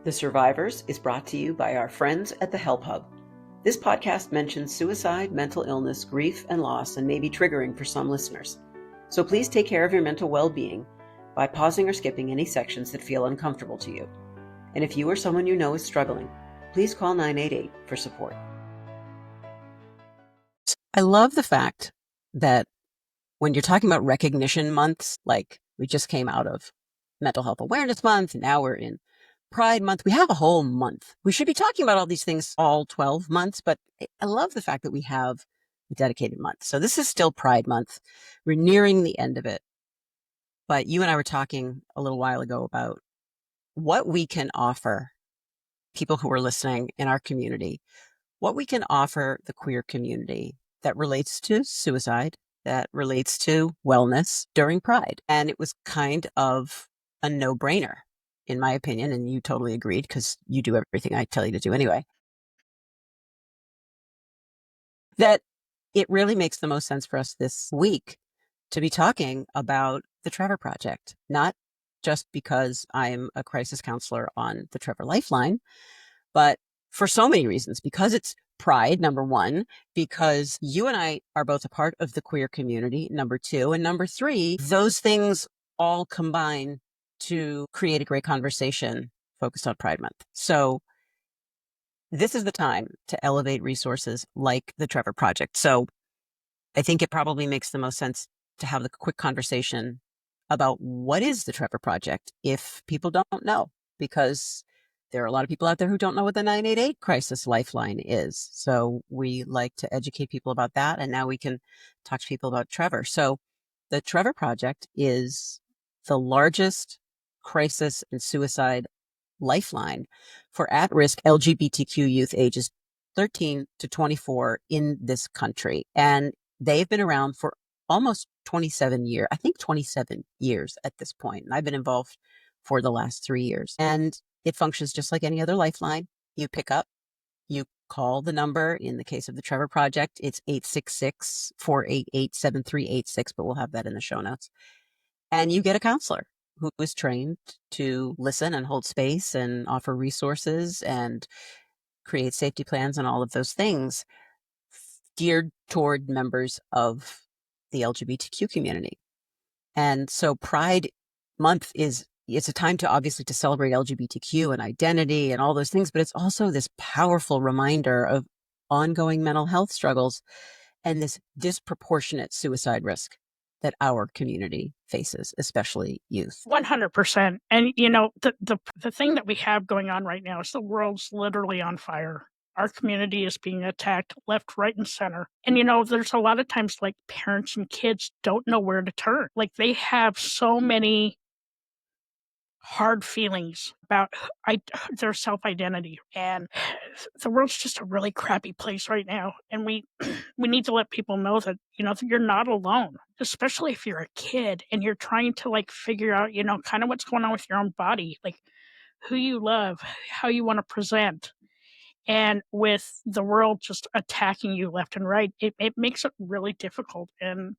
The Survivors is brought to you by our friends at the HelpHUB. This podcast mentions suicide, mental illness, grief, and loss, and may be triggering for some listeners. So please take care of your mental well-being by pausing or skipping any sections that feel uncomfortable to you. And if you or someone you know is struggling, please call 988 for support. I love the fact that when you're talking about recognition months, like we just came out of Mental Health Awareness Month, and now we're in Pride Month. We have a whole month. We should be talking about all these things all 12 months, but I love the fact that we have a dedicated month. So this is still Pride Month. We're nearing the end of it. But you and I were talking a little while ago about what we can offer people who are listening in our community, what we can offer the queer community that relates to suicide, that relates to wellness during Pride. And it was kind of a no-brainer, in my opinion, and you totally agreed because you do everything I tell you to do anyway, that it really makes the most sense for us this week to be talking about the Trevor Project, not just because I'm a crisis counselor on the Trevor Lifeline, but for so many reasons, because it's Pride, number one, because you and I are both a part of the queer community, number two, and number three, those things all combine to create a great conversation focused on Pride Month. So this is the time to elevate resources like the Trevor Project. So I think it probably makes the most sense to have the quick conversation about what is the Trevor Project if people don't know, because there are a lot of people out there who don't know what the 988 crisis lifeline is. So we like to educate people about that. And now we can talk to people about Trevor. So the Trevor Project is the largest crisis and suicide lifeline for at-risk LGBTQ youth ages 13 to 24 in this country. And they've been around for almost 27 years, I think 27 years at this point. And I've been involved for the last 3 years. And it functions just like any other lifeline. You pick up, you call the number. In the case of the Trevor Project, it's 866-488-7386, but we'll have that in the show notes. And you get a counselor who is trained to listen and hold space and offer resources and create safety plans and all of those things geared toward members of the LGBTQ community. And so Pride Month it's a time to obviously to celebrate LGBTQ and identity and all those things, but it's also this powerful reminder of ongoing mental health struggles and this disproportionate suicide risk that our community faces, especially youth. 100%. And the thing that we have going on right now is the world's literally on fire. Our community is being attacked left, right, and center. And there's a lot of times like parents and kids don't know where to turn. Like they have so many hard feelings about their self-identity, and the world's just a really crappy place right now. And we need to let people know that that you're not alone, especially if you're a kid and you're trying to like figure out kind of what's going on with your own body, like who you love, how you want to present. And with the world just attacking you left and right, it makes it really difficult. And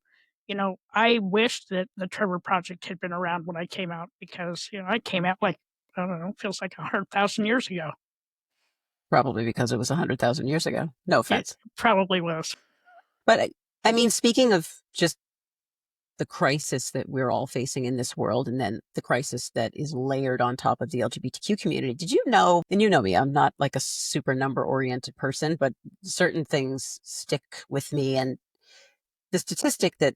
I wish that the Trevor Project had been around when I came out, because, I came out like, I don't know, feels like 100,000 years ago. Probably because it was 100,000 years ago. No offense. It probably was. But I mean, speaking of just the crisis that we're all facing in this world, and then the crisis that is layered on top of the LGBTQ community, did you know, and you know me, I'm not like a super number oriented person, but certain things stick with me. And the statistic that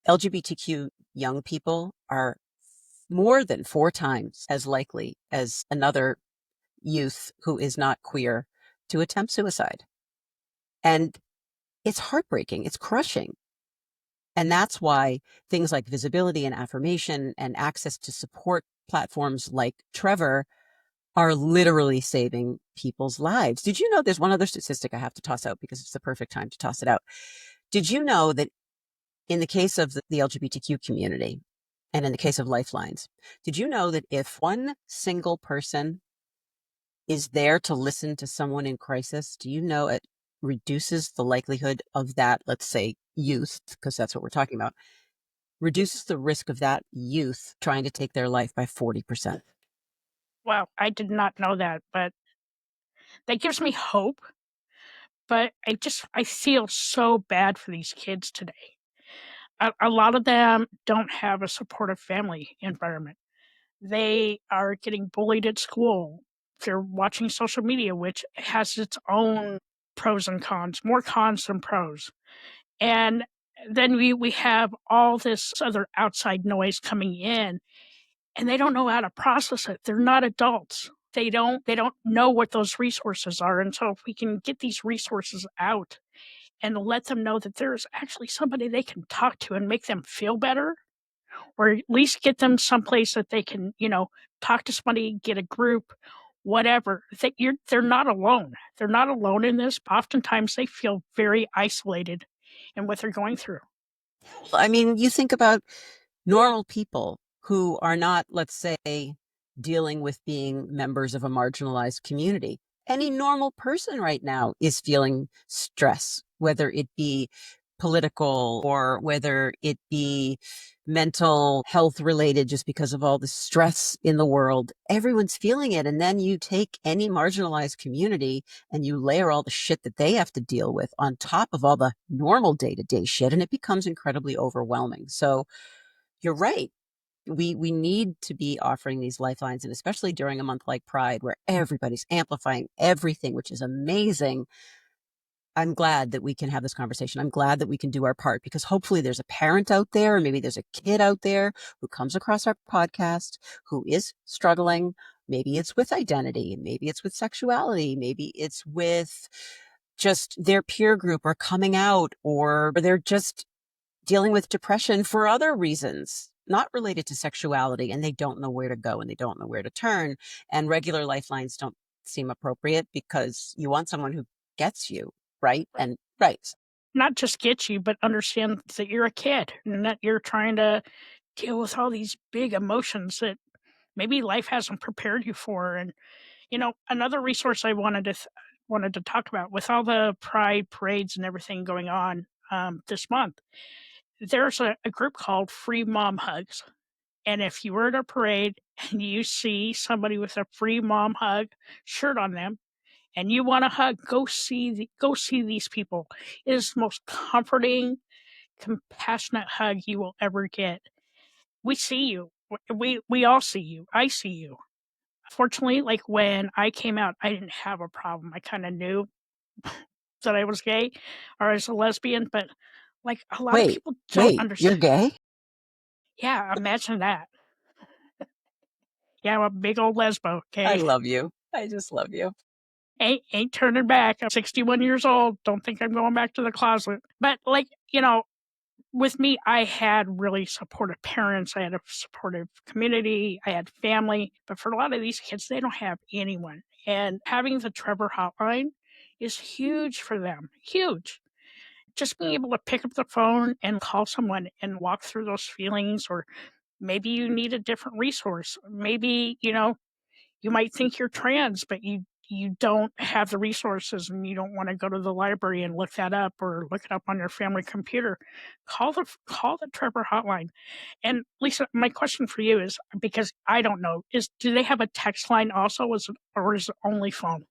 LGBTQ young people are more than 4 times as likely as another youth who is not queer to attempt suicide. And it's heartbreaking. It's crushing. And that's why things like visibility and affirmation and access to support platforms like Trevor are literally saving people's lives. Did you know, there's one other statistic I have to toss out because it's the perfect time to toss it out. Did you know that in the case of the LGBTQ community and in the case of Lifelines, did you know that if one single person is there to listen to someone in crisis, do you know it reduces the likelihood of that, let's say, youth, because that's what we're talking about, reduces the risk of that youth trying to take their life by 40%. Wow, I did not know that, but that gives me hope. But I feel so bad for these kids today. A lot of them don't have a supportive family environment. They are getting bullied at school. They're watching social media, which has its own pros and cons, more cons than pros. And then we have all this other outside noise coming in, and they don't know how to process it. They're not adults. They don't know what those resources are. And so if we can get these resources out and let them know that there's actually somebody they can talk to and make them feel better, or at least get them someplace that they can, talk to somebody, get a group, whatever. They're not alone. They're not alone in this. Oftentimes they feel very isolated in what they're going through. I mean, you think about normal people who are not, let's say, dealing with being members of a marginalized community. Any normal person right now is feeling stress, whether it be political or whether it be mental health related, just because of all the stress in the world. Everyone's feeling it. And then you take any marginalized community and you layer all the shit that they have to deal with on top of all the normal day to day shit, and it becomes incredibly overwhelming. So you're right. We need to be offering these lifelines, and especially during a month like Pride, where everybody's amplifying everything, which is amazing. I'm glad that we can have this conversation. I'm glad that we can do our part, because hopefully there's a parent out there, or maybe there's a kid out there who comes across our podcast who is struggling. Maybe it's with identity, maybe it's with sexuality, maybe it's with just their peer group or coming out, or they're just dealing with depression for other reasons not related to sexuality, and they don't know where to go and they don't know where to turn. And regular lifelines don't seem appropriate because you want someone who gets you, right? Right. And right. Not just get you, but understand that you're a kid and that you're trying to deal with all these big emotions that maybe life hasn't prepared you for. And another resource I wanted to talk about with all the pride parades and everything going on this month. There's a group called Free Mom Hugs. And if you were at a parade and you see somebody with a Free Mom Hug shirt on them and you want a hug, go see these people. It is the most comforting, compassionate hug you will ever get. We see you. We all see you. I see you. Fortunately, like when I came out, I didn't have a problem. I kind of knew that I was gay or as a lesbian, but like a lot of Wait, people don't wait, you're understand. gay? Yeah, imagine that. Yeah, I'm a big old lesbo, I okay? love you. I just love you. Ain't turning back. I'm 61 years old. Don't think I'm going back to the closet. But like, with me, I had really supportive parents. I had a supportive community. I had family. But for a lot of these kids, they don't have anyone. And having the Trevor hotline is huge for them. Huge. Just being able to pick up the phone and call someone and walk through those feelings, or maybe you need a different resource. Maybe, you might think you're trans, but you don't have the resources and you don't want to go to the library and look that up or look it up on your family computer. Call the Trevor hotline. And Lisa, my question for you is, because I don't know, is do they have a text line also, or is it only phone?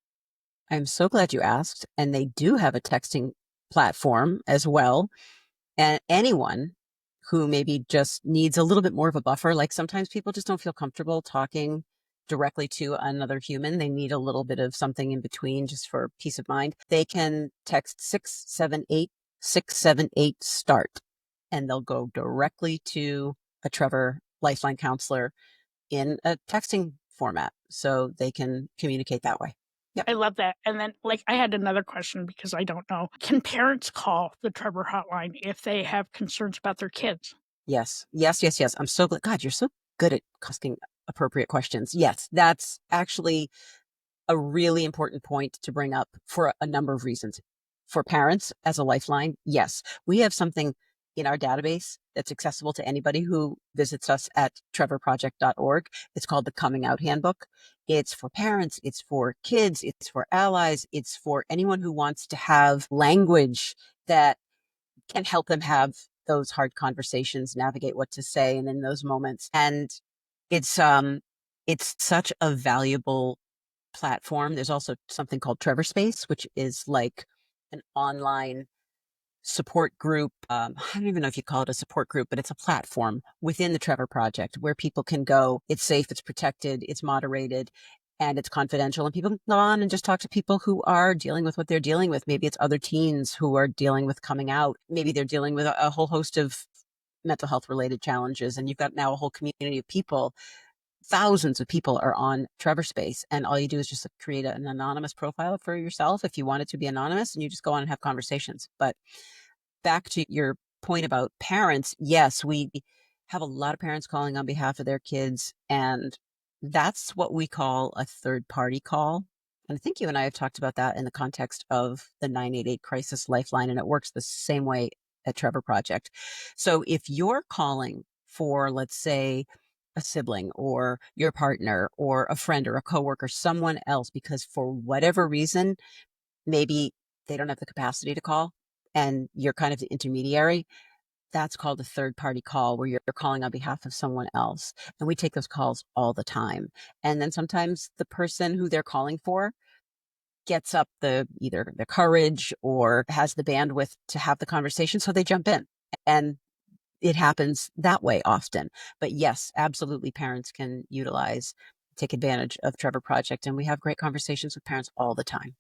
I'm so glad you asked. And they do have a texting platform as well. And anyone who maybe just needs a little bit more of a buffer, like sometimes people just don't feel comfortable talking directly to another human. They need a little bit of something in between just for peace of mind. They can text 678 START, and they'll go directly to a Trevor Lifeline counselor in a texting format, so they can communicate that way. Yep. I love that. And then, like, I had another question because I don't know. Can parents call the Trevor hotline if they have concerns about their kids? Yes. Yes. Yes. Yes. I'm so glad. God, you're so good at asking appropriate questions. Yes. That's actually a really important point to bring up for a number of reasons. For parents as a lifeline, yes, we have something in our database that's accessible to anybody who visits us at trevorproject.org. It's called the Coming Out Handbook. It's for parents, it's for kids, it's for allies, it's for anyone who wants to have language that can help them have those hard conversations, navigate what to say, and in those moments. And it's It's such a valuable platform. There's also something called Trevor Space, which is like an online support group. I don't even know if you call it a support group, but it's a platform within the Trevor Project where people can go. It's safe, it's protected, it's moderated, and it's confidential. And people can go on and just talk to people who are dealing with what they're dealing with. Maybe it's other teens who are dealing with coming out. Maybe they're dealing with a whole host of mental health related challenges. And you've got now a whole community of people. Thousands of people are on Trevor Space, and all you do is just create an anonymous profile for yourself if you want it to be anonymous, and you just go on and have conversations. But back to your point about parents, yes, we have a lot of parents calling on behalf of their kids, and that's what we call a third party call. And I think you and I have talked about that in the context of the 988 crisis lifeline, and it works the same way at Trevor Project. So if you're calling for, let's say, a sibling or your partner or a friend or a coworker, someone else, because for whatever reason, maybe they don't have the capacity to call and you're kind of the intermediary, that's called a third party call where you're calling on behalf of someone else. And we take those calls all the time. And then sometimes the person who they're calling for gets up the either the courage or has the bandwidth to have the conversation. So they jump in. And it happens that way often. But yes, absolutely, parents can take advantage of Trevor Project. And we have great conversations with parents all the time.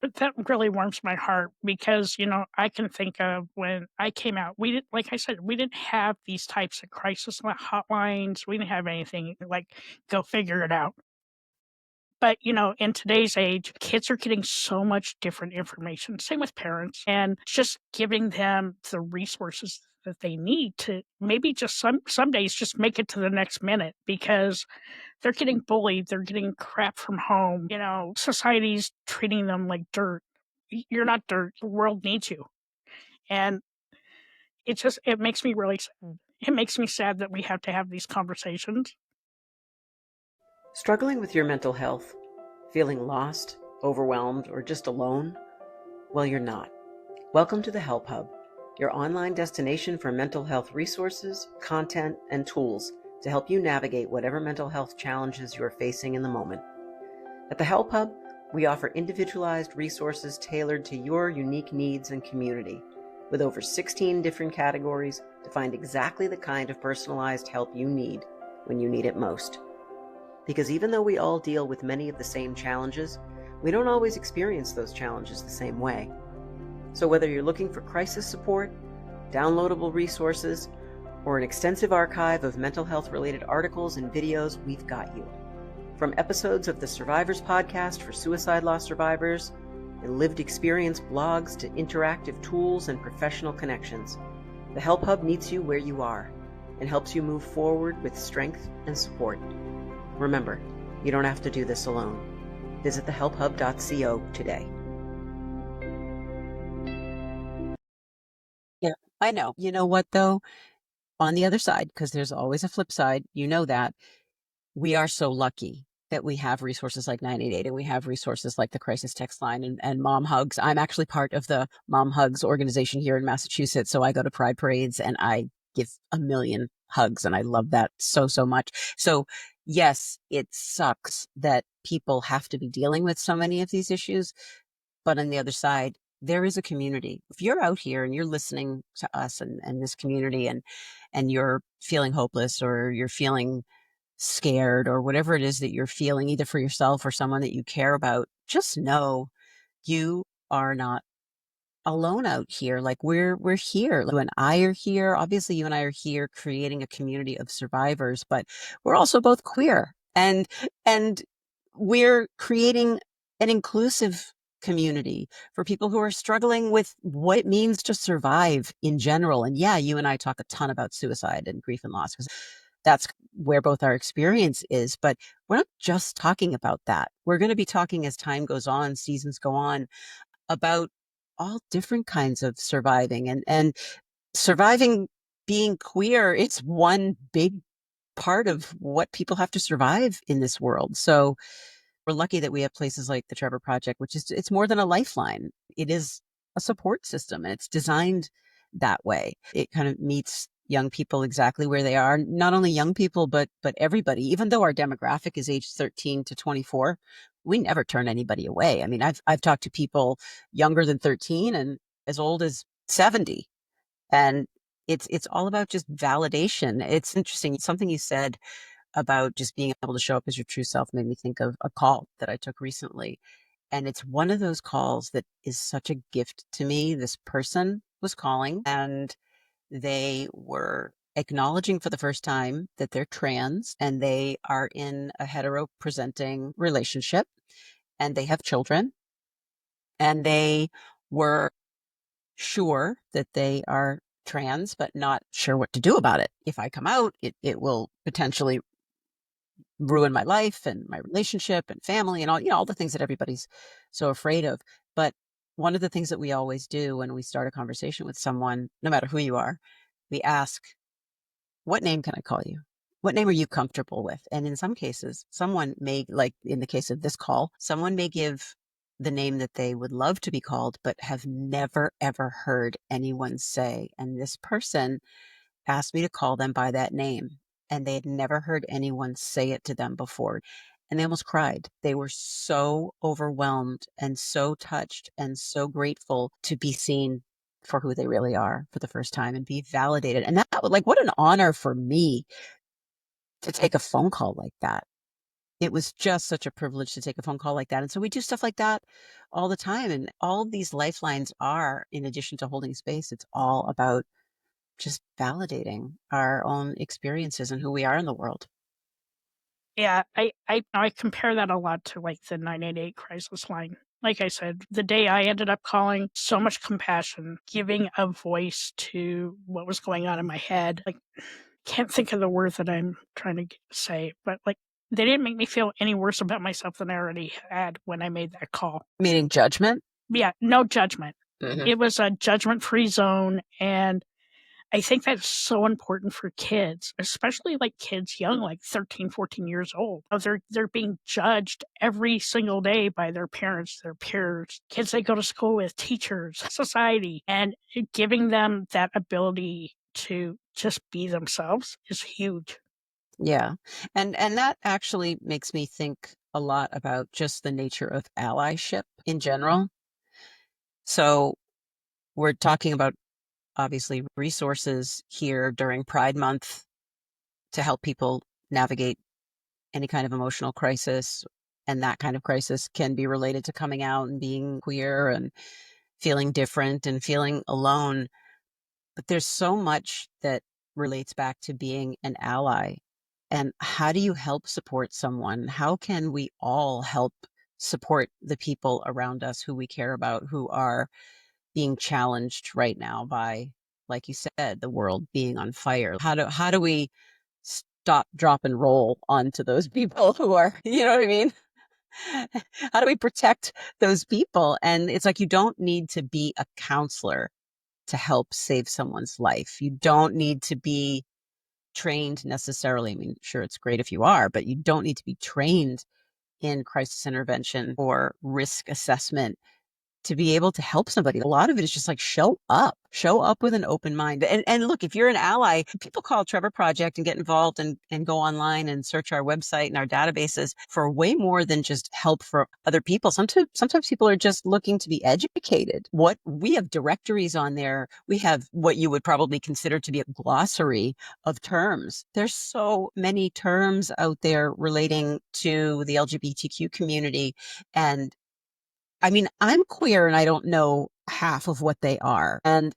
But that really warms my heart because, I can think of when I came out, we didn't, like I said, we didn't have these types of crisis hotlines. We didn't have anything like go figure it out. But, in today's age, kids are getting so much different information. Same with parents, and just giving them the resources that they need to maybe just some days just make it to the next minute because they're getting bullied, they're getting crap from home, society's treating them like dirt. You're not dirt, the world needs you. And it makes me really sad. It makes me sad that we have to have these conversations. Struggling with your mental health, feeling lost, overwhelmed, or just alone? Well, you're not. Welcome to the HelpHUB, your online destination for mental health resources, content, and tools to help you navigate whatever mental health challenges you are facing in the moment. At the HelpHUB, we offer individualized resources tailored to your unique needs and community, with over 16 different categories to find exactly the kind of personalized help you need when you need it most. Because even though we all deal with many of the same challenges, we don't always experience those challenges the same way. So whether you're looking for crisis support, downloadable resources, or an extensive archive of mental health-related articles and videos, we've got you. From episodes of the Survivors podcast for suicide loss survivors, and lived experience blogs to interactive tools and professional connections, the HelpHUB meets you where you are and helps you move forward with strength and support. Remember, you don't have to do this alone. Visit thehelphub.co today. Yeah, I know. You know what, though? On the other side, because there's always a flip side, that we are so lucky that we have resources like 988 and we have resources like the crisis text line and Mom Hugs. I'm actually part of the Mom Hugs organization here in Massachusetts. So I go to pride parades and I give a million hugs and I love that so, so much. So yes, it sucks that people have to be dealing with so many of these issues. But on the other side, there is a community. If you're out here and you're listening to us and this community and you're feeling hopeless or you're feeling scared or whatever it is that you're feeling, either for yourself or someone that you care about, just know you are not alone out here. Like we're here. You and I are here. Obviously, you and I are here creating a community of survivors, but we're also both queer and we're creating an inclusive community for people who are struggling with what it means to survive in general. And yeah, you and I talk a ton about suicide and grief and loss because that's where both our experience is. But we're not just talking about that. We're going to be talking as time goes on, seasons go on, about all different kinds of surviving and surviving being queer. It's one big part of what people have to survive in this world. So we're lucky that we have places like the Trevor Project, which is it's more than a lifeline. It is a support system and it's designed that way. It kind of meets young people exactly where they are. Not only young people, but everybody. Even though our demographic is age 13 to 24, we never turn anybody away. I mean, I've talked to people younger than 13 and as old as 70, and it's all about just validation. It's interesting. Something you said about just being able to show up as your true self made me think of a call that I took recently. And it's one of those calls that is such a gift to me. This person was calling and they were acknowledging for the first time that they're trans and they are in a hetero presenting relationship and they have children, and they were sure that they are trans, but not sure what to do about it. If I come out, it will potentially ruin my life and my relationship and family and all, all the things that everybody's so afraid of. But one of the things that we always do when we start a conversation with someone, no matter who you are, we ask, what name can I call you? What name are you comfortable with? And in some cases, someone may, like in the case of this call, someone may give the name that they would love to be called, but have never, ever heard anyone say. And this person asked me to call them by that name, and they had never heard anyone say it to them before. And they almost cried. They were so overwhelmed and so touched and so grateful to be seen for who they really are for the first time and be validated. And that, like, what an honor for me to take a phone call like that. It was just such a privilege to take a phone call like that. And so we do stuff like that all the time. And all of these lifelines are, in addition to holding space, it's all about just validating our own experiences and who we are in the world. Yeah, I compare that a lot to, like, the 988 crisis line. Like I said, the day I ended up calling, so much compassion, giving a voice to what was going on in my head. Like, can't think of the word that I'm trying to say, but, like, they didn't make me feel any worse about myself than I already had when I made that call. Meaning judgment. Yeah, no judgment. Hmm. It was a judgment-free zone, and I think that's so important for kids, especially, like, kids young, like 13, 14 years old. They're being judged every single day by their parents, their peers, kids they go to school with, teachers, society, and giving them that ability to just be themselves is huge. Yeah. And that actually makes me think a lot about just the nature of allyship in general. So we're talking about obviously resources here during Pride Month to help people navigate any kind of emotional crisis. And that kind of crisis can be related to coming out and being queer and feeling different and feeling alone. But there's so much that relates back to being an ally. And how do you help support someone? How can we all help support the people around us who we care about, who are being challenged right now by, like you said, the world being on fire? How do we stop, drop, and roll onto those people who are, you know what I mean? How do we protect those people? And it's like, you don't need to be a counselor to help save someone's life. You don't need to be trained necessarily. I mean, sure, it's great if you are, but you don't need to be trained in crisis intervention or risk assessment to be able to help somebody. A lot of it is just like show up with an open mind. And look, if you're an ally, people call Trevor Project and get involved and go online and search our website and our databases for way more than just help for other people. Sometimes people are just looking to be educated. What we have directories on there, we have what you would probably consider to be a glossary of terms. There's so many terms out there relating to the LGBTQ community, and I mean, I'm queer and I don't know half of what they are. And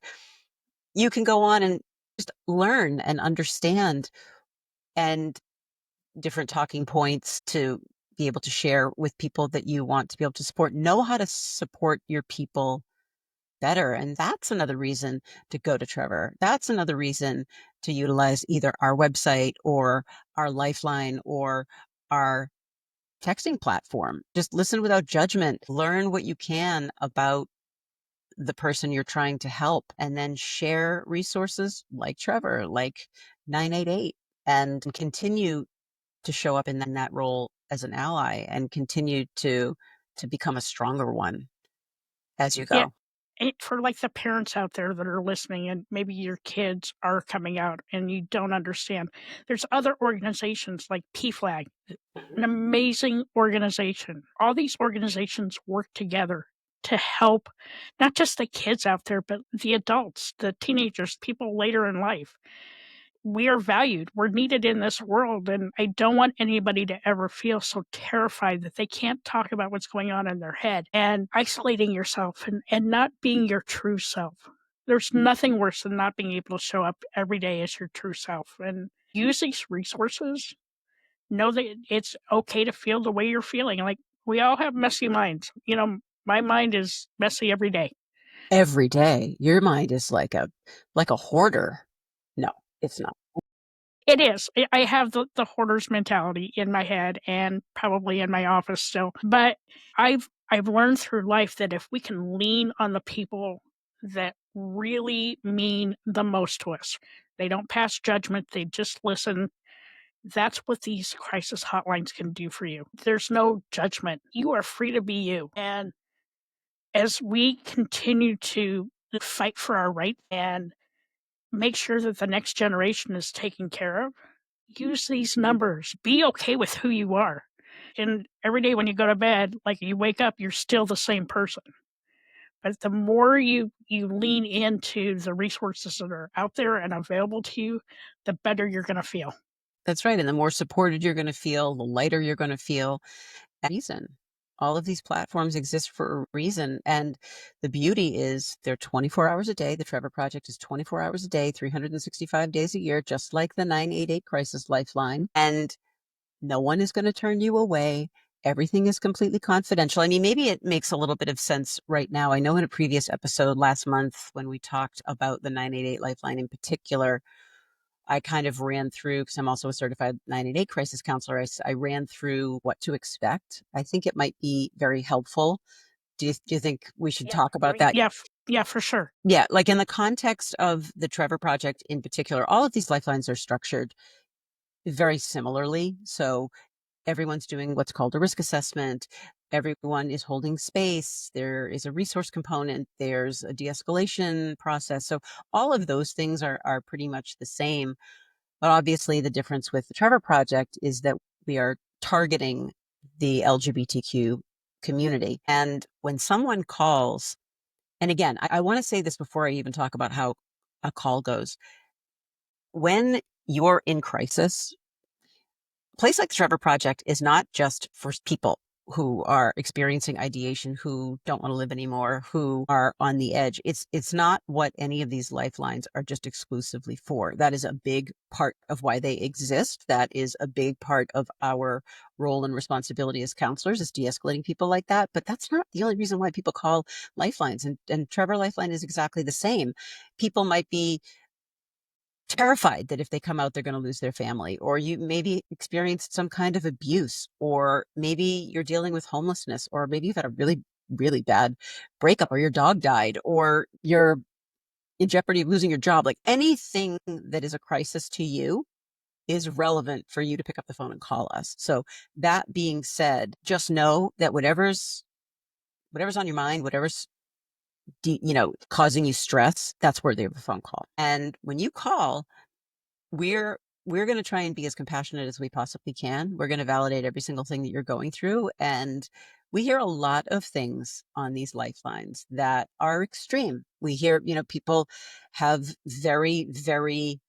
you can go on and just learn and understand, and different talking points to be able to share with people that you want to be able to support. Know how to support your people better. And that's another reason to go to Trevor. That's another reason to utilize either our website or our Lifeline or our texting platform. Just listen without judgment. Learn what you can about the person you're trying to help, and then share resources like Trevor, like 988, and continue to show up in that role as an ally and continue to become a stronger one as you Yeah, go. for like the parents out there that are listening and maybe your kids are coming out and you don't understand, there's other organizations like PFLAG, an amazing organization. All these organizations work together to help not just the kids out there, but the adults, the teenagers, people later in life. We are valued, we're needed in this world, and I don't want anybody to ever feel so terrified that they can't talk about what's going on in their head and isolating yourself and not being your true self. There's nothing worse than not being able to show up every day as your true self, and use these resources. Know that it's okay to feel the way you're feeling. Like, we all have messy minds. My mind is messy every day. Every day. Your mind is like a hoarder. No, it's not. It is. I have the hoarder's mentality in my head and probably in my office still. But I've learned through life that if we can lean on the people that really mean the most to us, they don't pass judgment, they just listen. That's what these crisis hotlines can do for you. There's no judgment. You are free to be you. And as we continue to fight for our rights and make sure that the next generation is taken care of, use these numbers. Be okay with who you are. And every day when you go to bed, like you wake up, you're still the same person. But the more you lean into the resources that are out there and available to you, the better you're going to feel. That's right. And the more supported you're going to feel, the lighter you're going to feel. Reason. All of these platforms exist for a reason. And the beauty is they're 24 hours a day. The Trevor Project is 24 hours a day, 365 days a year, just like the 988 Crisis Lifeline. And no one is going to turn you away. Everything is completely confidential. I mean, maybe it makes a little bit of sense right now. I know in a previous episode last month when we talked about the 988 Lifeline in particular, I kind of ran through, because I'm also a certified 988 crisis counselor, I ran through what to expect. I think it might be very helpful. Do you think we should talk about that? Yeah, yeah, for sure. Yeah, like in the context of the Trevor Project in particular, all of these lifelines are structured very similarly. So everyone's doing what's called a risk assessment. Everyone is holding space. There is a resource component. There's a de-escalation process. So all of those things are pretty much the same. But obviously, the difference with the Trevor Project is that we are targeting the LGBTQ community. And when someone calls, and again, I want to say this before I even talk about how a call goes. When you're in crisis, a place like the Trevor Project is not just for people who are experiencing ideation, who don't want to live anymore, who are on the edge. It's not what any of these lifelines are just exclusively for. That is a big part of why they exist. That is a big part of our role and responsibility as counselors, is de-escalating people like that. But that's not the only reason why people call lifelines. And Trevor Lifeline is exactly the same. People might be terrified that if they come out, they're going to lose their family, or you maybe experienced some kind of abuse, or maybe you're dealing with homelessness, or maybe you've had a really, really bad breakup, or your dog died, or you're in jeopardy of losing your job. Like anything that is a crisis to you is relevant for you to pick up the phone and call us. So that being said, just know that whatever's on your mind, whatever's causing you stress, that's worthy of a phone call. And when you call, we're going to try and be as compassionate as we possibly can. We're going to validate every single thing that you're going through. And we hear a lot of things on these lifelines that are extreme. We hear, people have very, very,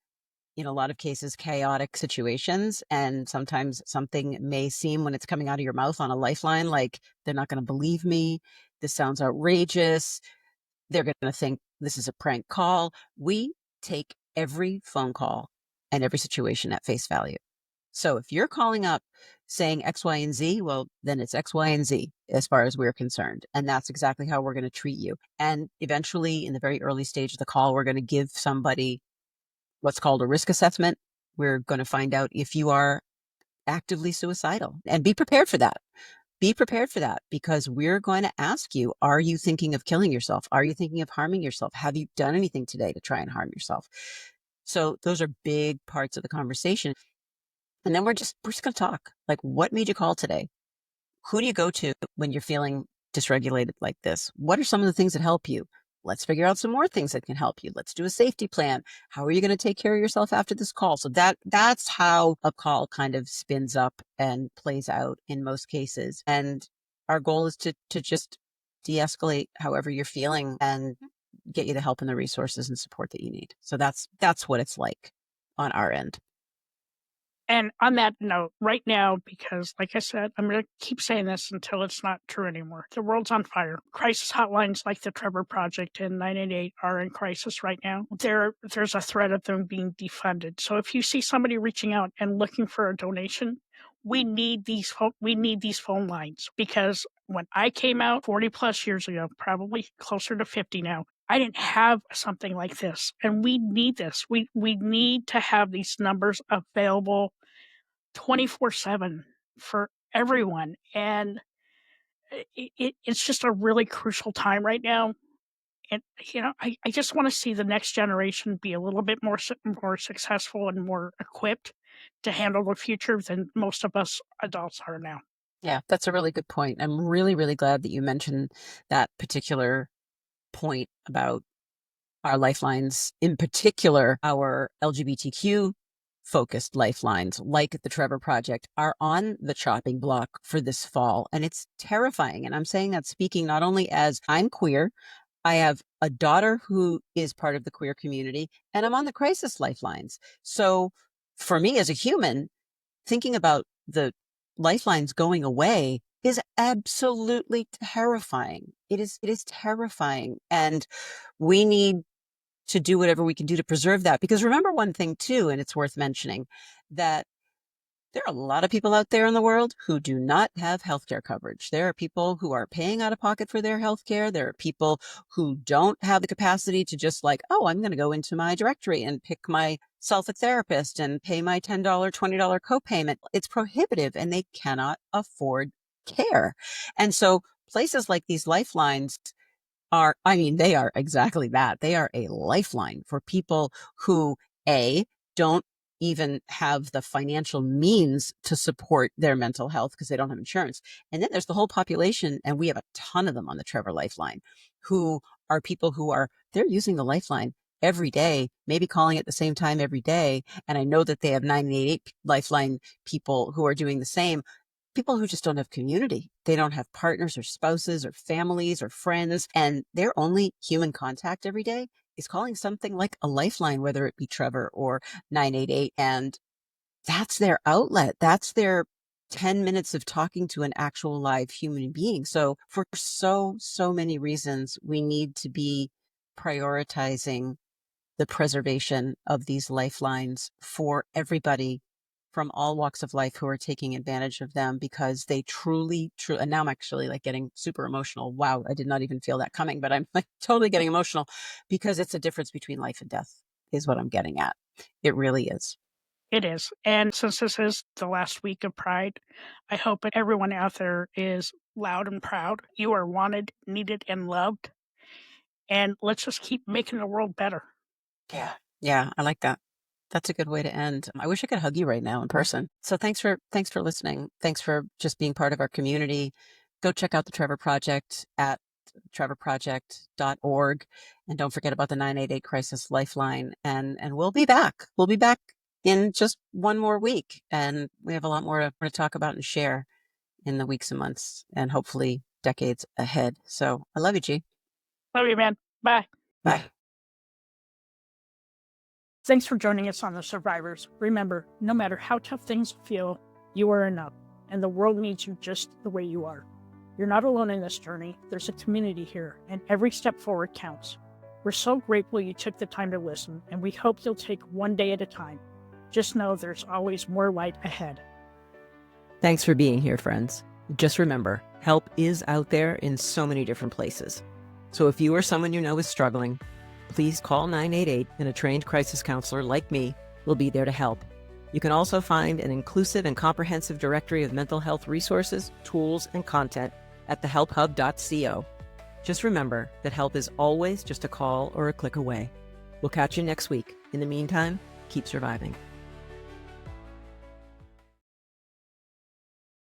in a lot of cases, chaotic situations. And sometimes something may seem, when it's coming out of your mouth on a lifeline, like they're not going to believe me. This sounds outrageous. They're going to think this is a prank call. We take every phone call and every situation at face value. So if you're calling up saying X, Y, and Z, well, then it's X, Y, and Z as far as we're concerned. And that's exactly how we're going to treat you. And eventually, in the very early stage of the call, we're going to give somebody what's called a risk assessment. We're going to find out if you are actively suicidal, and be prepared for that. Be prepared for that, because we're going to ask you, are you thinking of killing yourself? Are you thinking of harming yourself? Have you done anything today to try and harm yourself? So those are big parts of the conversation. And then we're just going to talk. Like, what made you call today? Who do you go to when you're feeling dysregulated like this? What are some of the things that help you? Let's figure out some more things that can help you. Let's do a safety plan. How are you going to take care of yourself after this call? So that's how a call kind of spins up and plays out in most cases. And our goal is to just de-escalate however you're feeling and get you the help and the resources and support that you need. So that's what it's like on our end. And on that note, right now, because like I said, I'm going to keep saying this until it's not true anymore. The world's on fire. Crisis hotlines like the Trevor Project and 988 are in crisis right now. There's a threat of them being defunded. So if you see somebody reaching out and looking for a donation, we need these phone lines, because when I came out 40 plus years ago, probably closer to 50 now, I didn't have something like this, and we need this. We need to have these numbers available 24/7 for everyone, and it's just a really crucial time right now. And I just want to see the next generation be a little bit more successful and more equipped to handle the future than most of us adults are now. Yeah, that's a really good point. I'm really, really glad that you mentioned that particular point about our lifelines, in particular, our LGBTQ focused lifelines, like the Trevor Project, are on the chopping block for this fall. And it's terrifying. And I'm saying that speaking not only as I'm queer, I have a daughter who is part of the queer community, and I'm on the crisis lifelines. So for me as a human, thinking about the lifelines going away is absolutely terrifying. It is terrifying. And we need to do whatever we can do to preserve that. Because remember one thing too, and it's worth mentioning, that there are a lot of people out there in the world who do not have healthcare coverage. There are people who are paying out of pocket for their healthcare. There are people who don't have the capacity to just like, oh, I'm going to go into my directory and pick myself a therapist and pay my $10, $20 copayment. It's prohibitive and they cannot afford care. And so places like these lifelines they are exactly that. They are a lifeline for people who, A, don't even have the financial means to support their mental health because they don't have insurance. And then there's the whole population, and we have a ton of them on the Trevor Lifeline, who are people they're using the Lifeline every day, maybe calling at the same time every day. And I know that they have 988 Lifeline people who are doing the same. People who just don't have community. They don't have partners or spouses or families or friends, and their only human contact every day is calling something like a lifeline, whether it be Trevor or 988. And that's their outlet. That's their 10 minutes of talking to an actual live human being. So for so many reasons, we need to be prioritizing the preservation of these lifelines for everybody from all walks of life who are taking advantage of them, because they truly, and now I'm actually like getting super emotional. Wow, I did not even feel that coming, but I'm like totally getting emotional because it's a difference between life and death is what I'm getting at. It really is. It is. And since this is the last week of Pride, I hope that everyone out there is loud and proud. You are wanted, needed, and loved. And let's just keep making the world better. Yeah. Yeah, I like that. That's a good way to end. I wish I could hug you right now in person. So thanks for listening. Thanks for just being part of our community. Go check out the Trevor Project at trevorproject.org. And don't forget about the 988 Crisis Lifeline. And we'll be back. We'll be back in just one more week. And we have a lot more to talk about and share in the weeks and months and hopefully decades ahead. So I love you, G. Love you, man. Bye. Bye. Thanks for joining us on The Survivors. Remember, no matter how tough things feel, you are enough, and the world needs you just the way you are. You're not alone in this journey. There's a community here, and every step forward counts. We're so grateful you took the time to listen, and we hope you'll take one day at a time. Just know there's always more light ahead. Thanks for being here, friends. Just remember, help is out there in so many different places. So if you or someone you know is struggling, please call 988 and a trained crisis counselor like me will be there to help. You can also find an inclusive and comprehensive directory of mental health resources, tools, and content at the HelpHUB.co. Just remember that help is always just a call or a click away. We'll catch you next week. In the meantime, keep surviving.